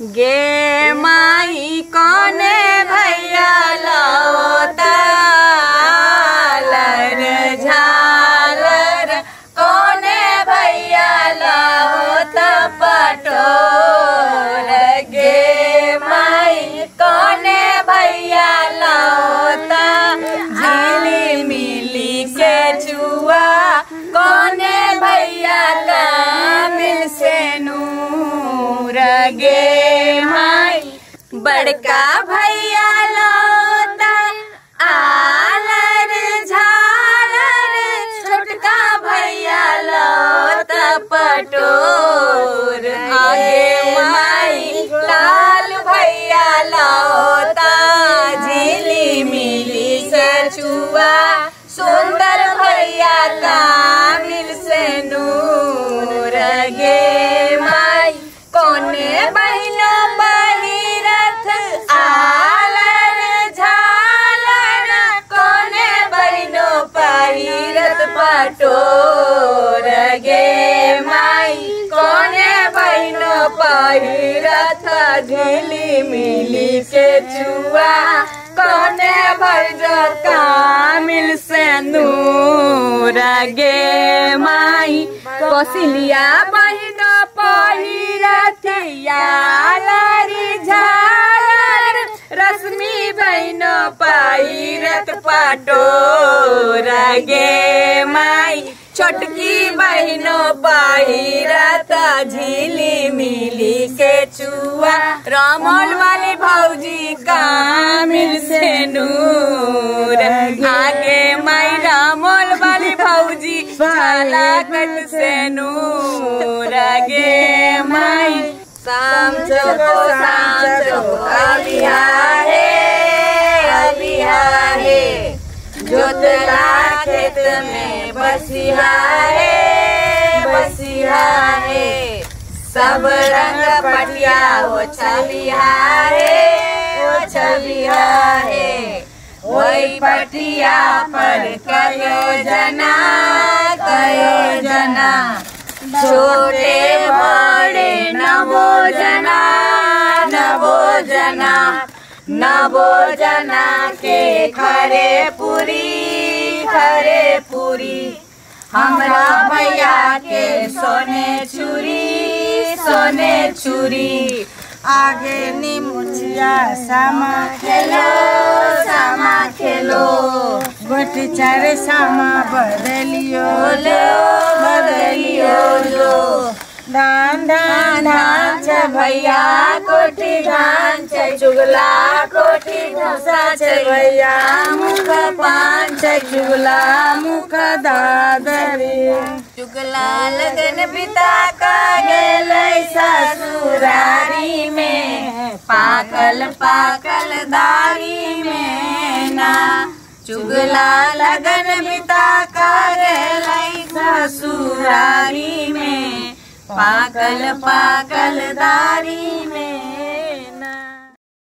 गे माई कौने भैया लौता लर झालर कौने भैया लौता पटोर। गे माई कौने भैया लौता झिली मिली के चुआ कौने भैया कामिल से नूर। गे माई बड़का भैया लौता आलर झालर छोटका भैया लौता पटोर। आगे माई लाल भैया लौता झिली मिली से चुआ सुंदर भैया कामिल से नूर। गे माई कौने बहिनो बहिरथ आलर झालर कौने बहिनो बहिरथ पटोर। गे माई कौने बहिनो बहिरथ झिली मिली के चुआ कौने भैज कामिल से नूर। गे माई कौशल्या बहिनो पहिरथिया लरी झालर रश्मि बहिनो पहिरथ पटोर। गे माई छोटकी बहिनो पहिरथ झिली मिली के चुआ रामोल वाली भौजी कामिल से नूर। आगे माई रामोल वाली भौजी झालाकट से नूर। गे माई शाम चको अबिया है जोतला खेत में बसिया है सब रंग पटिया वो छलिया है वही पटिया पर कयो जना छोटे बड़े नवो जना के खरे पूरी हमरा भैया के सोने चूरी। आगे निमुचिया सामा खेलो गोटी चारे सामा बदलियो लो धान भैया कोठी धान चुगला कोठी घुसा भैया मुख पान चुगला मुख दादरी। चुगला लगन पिता का गेल ससुरारी में पाकल दारी में ना। चुगला लगन पिता का गेल ससुरारी में पाकल दारी में।